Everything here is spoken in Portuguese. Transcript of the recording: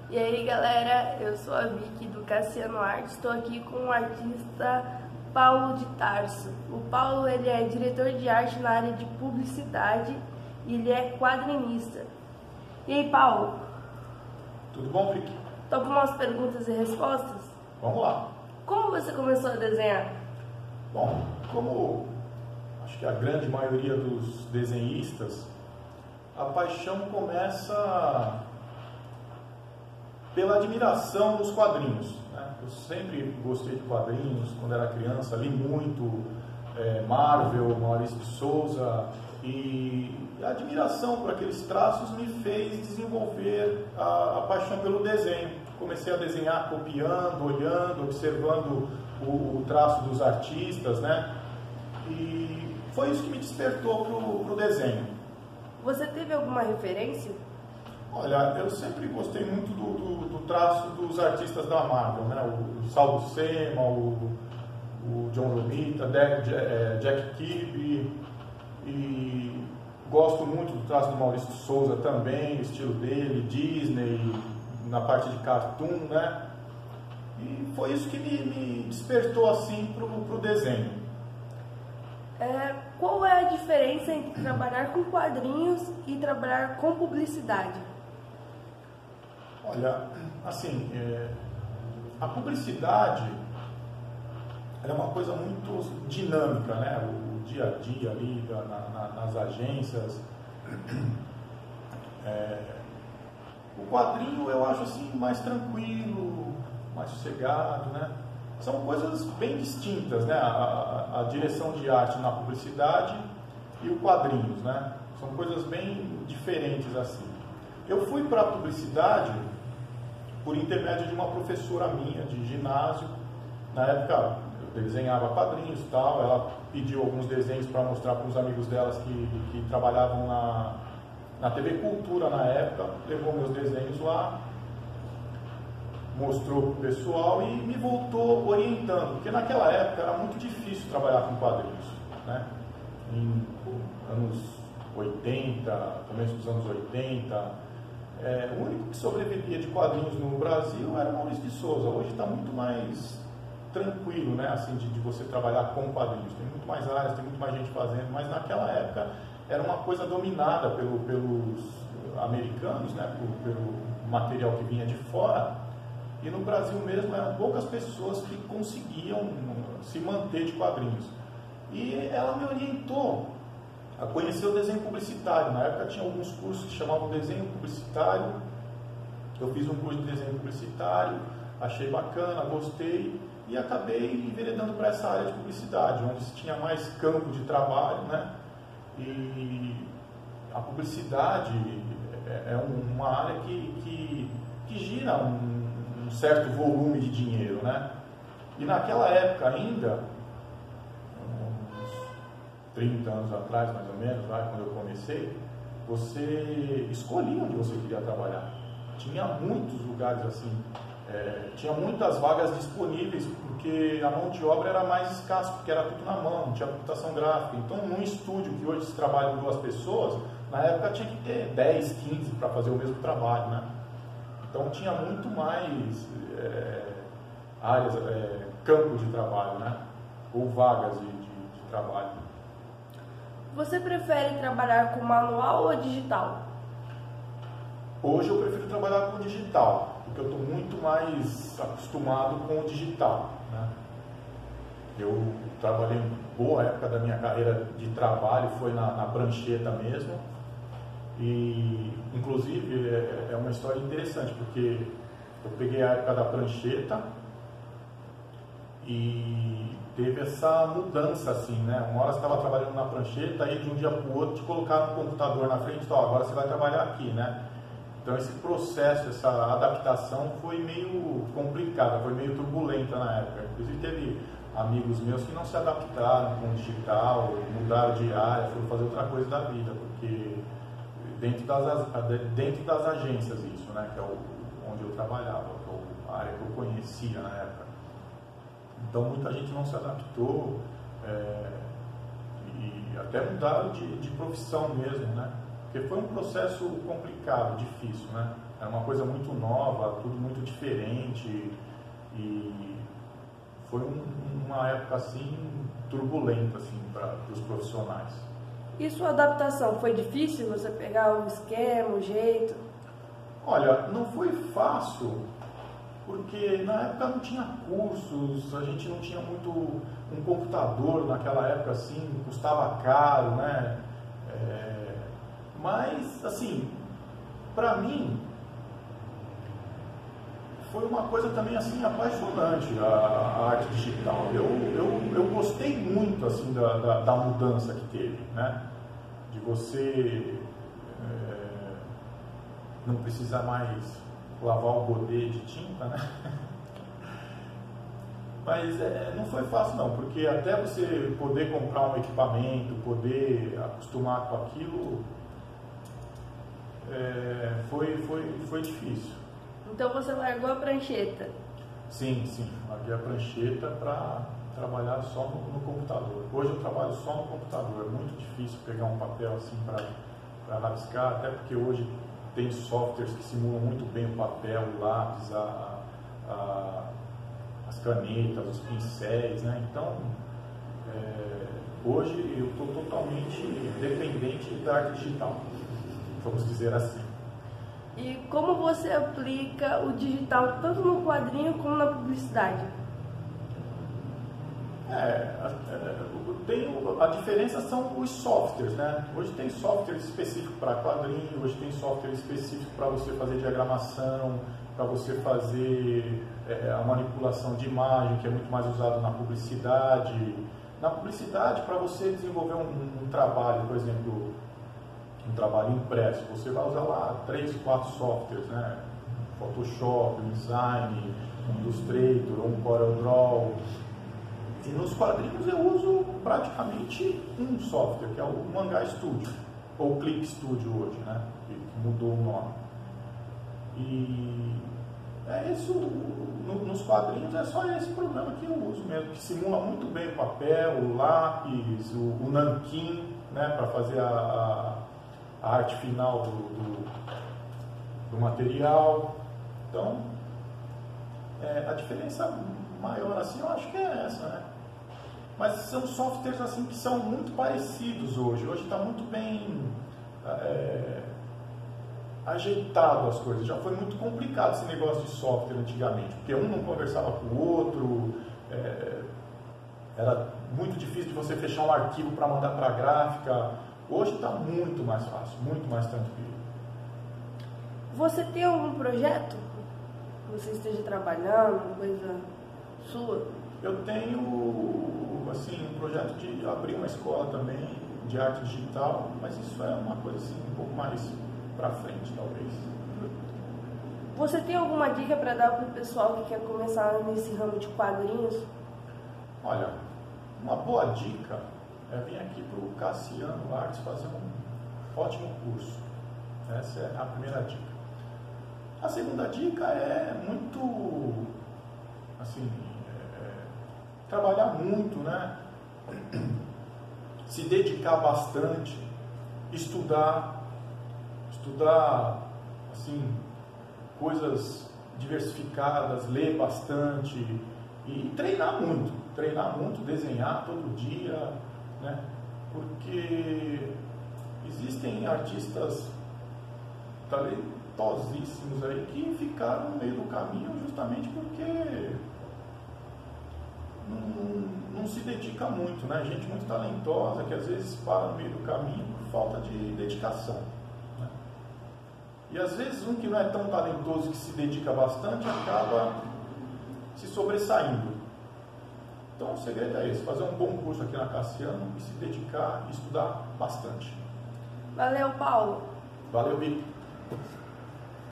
E aí galera, eu sou a Vicky do Cassiano Arte, estou aqui com o artista Paulo de Tarso. O Paulo ele é diretor de arte na área de publicidade e ele é quadrinista. E aí Paulo? Tudo bom, Vicky? Topa umas perguntas e respostas? Vamos lá. Como você começou a desenhar? Bom, como acho que a grande maioria dos desenhistas, a paixão começa pela admiração dos quadrinhos, né? Eu sempre gostei de quadrinhos, quando era criança, li muito Marvel, Maurício de Souza, e a admiração por aqueles traços me fez desenvolver a paixão pelo desenho. Comecei a desenhar copiando, olhando, observando o traço dos artistas, né? E foi isso que me despertou para o desenho. Você teve alguma referência? Olha, eu sempre gostei muito do traço dos artistas da Marvel, né? O Sal Buscema, o John Romita, Jack Kirby, e gosto muito do traço do Maurício de Souza também, o estilo dele, Disney, na parte de cartoon, né? E foi isso que me despertou assim pro desenho. Qual é a diferença entre trabalhar com quadrinhos e trabalhar com publicidade? Olha, assim, a publicidade é uma coisa muito dinâmica, né? O dia a dia ali nas agências. O quadrinho eu acho assim mais tranquilo, mais sossegado, né? São coisas bem distintas, né? A direção de arte na publicidade e o quadrinhos, né? São coisas bem diferentes assim. Eu fui para a publicidade por intermédio de uma professora minha de ginásio. Na época eu desenhava quadrinhos e tal, ela pediu alguns desenhos para mostrar para uns amigos delas que trabalhavam na TV Cultura na época, levou meus desenhos lá, mostrou para o pessoal e me voltou orientando, porque naquela época era muito difícil trabalhar com quadrinhos, né? Em anos 80, começo dos anos 80, o único que sobrevivia de quadrinhos no Brasil era o Maurício de Souza. Hoje está muito mais tranquilo, né? Assim, de você trabalhar com quadrinhos, tem muito mais áreas, tem muito mais gente fazendo, mas naquela época era uma coisa dominada pelos americanos, né? Pelo material que vinha de fora. E no Brasil mesmo eram poucas pessoas que conseguiam se manter de quadrinhos. E ela me orientou a conhecer o desenho publicitário. Na época tinha alguns cursos que chamavam desenho publicitário. Eu fiz um curso de desenho publicitário, achei bacana, gostei e acabei enveredando para essa área de publicidade, onde se tinha mais campo de trabalho, né? E a publicidade é uma área que gira um certo volume de dinheiro, né? E naquela época ainda, uns 30 anos atrás mais ou menos, quando eu comecei, você escolhia onde você queria trabalhar. Tinha muitos lugares assim, tinha muitas vagas disponíveis, porque a mão de obra era mais escassa, porque era tudo na mão, não tinha computação gráfica. Então, num estúdio que hoje se trabalha com 2 pessoas, na época tinha que ter 10, 15 para fazer o mesmo trabalho, né? Então tinha muito mais áreas, campo de trabalho, né? Ou vagas de trabalho. Você prefere trabalhar com manual ou digital? Hoje eu prefiro trabalhar com digital, porque eu estou muito mais acostumado com o digital, né? Eu trabalhei boa época da minha carreira de trabalho, foi na prancheta mesmo. E, inclusive, é uma história interessante, porque eu peguei a época da prancheta e teve essa mudança, assim, né? Uma hora você estava trabalhando na prancheta, aí de um dia para o outro te colocaram um computador na frente e falaram, agora você vai trabalhar aqui, né? Então, esse processo, essa adaptação foi meio complicada, foi meio turbulenta na época. Inclusive, teve amigos meus que não se adaptaram com o digital, mudaram de área, foram fazer outra coisa da vida, porque dentro das agências isso, né, que é onde eu trabalhava, que é a área que eu conhecia na época. Então muita gente não se adaptou e até mudaram de profissão mesmo, né, porque foi um processo complicado, difícil, né. Era uma coisa muito nova, tudo muito diferente, e foi uma época assim turbulenta assim para os profissionais. E sua adaptação foi difícil? Você pegar o esquema, o jeito? Olha, não foi fácil, porque na época não tinha cursos, a gente não tinha muito um computador naquela época assim, custava caro, né? Mas assim, para mim foi uma coisa também assim apaixonante a arte digital. Eu gostei muito assim da mudança que teve, né? De você não precisar mais lavar o godê de tinta, né? Mas não foi fácil não, porque até você poder comprar um equipamento, poder acostumar com aquilo, foi difícil. Então você largou a prancheta? Sim, larguei a prancheta para trabalhar só no computador. Hoje eu trabalho só no computador, é muito difícil pegar um papel assim para rabiscar, até porque hoje tem softwares que simulam muito bem o papel, o lápis, as canetas, os pincéis, né? Então, hoje eu estou totalmente dependente da arte digital, vamos dizer assim. E como você aplica o digital tanto no quadrinho como na publicidade? A diferença são os softwares, né? Hoje tem software específico para quadrinho, hoje tem software específico para você fazer diagramação, para você fazer a manipulação de imagem, que é muito mais usado na publicidade. Na publicidade, para você desenvolver um trabalho, por exemplo, um trabalho impresso, você vai usar lá 3, 4 softwares, né? Photoshop, InDesign, um Illustrator, um CorelDRAW. E nos quadrinhos eu uso praticamente um software, que é o Manga Studio, ou Clip Studio hoje, né? Que mudou o nome. E isso, nos quadrinhos é só esse programa que eu uso mesmo, que simula muito bem o papel, o lápis, o nanquim, né? Para fazer a arte final do material. Então, a diferença maior assim eu acho que é essa, né? Mas são softwares assim que são muito parecidos hoje. Hoje está muito bem ajeitado as coisas. Já foi muito complicado esse negócio de software antigamente, porque um não conversava com o outro, era muito difícil de você fechar um arquivo para mandar para a gráfica. Hoje está muito mais fácil, muito mais tranquilo. Você tem algum projeto que você esteja trabalhando, coisa sua? Eu tenho assim, um projeto de abrir uma escola também de arte digital, mas isso é uma coisa assim, um pouco mais para frente, talvez. Você tem alguma dica para dar para o pessoal que quer começar nesse ramo de quadrinhos? Olha, uma boa dica é vir aqui para o Cassiano Artes fazer um ótimo curso. Essa é a primeira dica. A segunda dica é muito, assim, trabalhar muito, né? Se dedicar bastante, estudar, assim, coisas diversificadas, ler bastante e treinar muito, desenhar todo dia, né? Porque existem artistas talentosíssimos aí que ficaram no meio do caminho justamente porque não se dedica muito, né? Gente muito talentosa que às vezes para no meio do caminho por falta de dedicação, né? E às vezes um que não é tão talentoso, que se dedica bastante, acaba se sobressaindo. Então o segredo é esse, fazer um bom curso aqui na Cassiano e se dedicar e estudar bastante. Valeu, Paulo. Valeu, Vitor.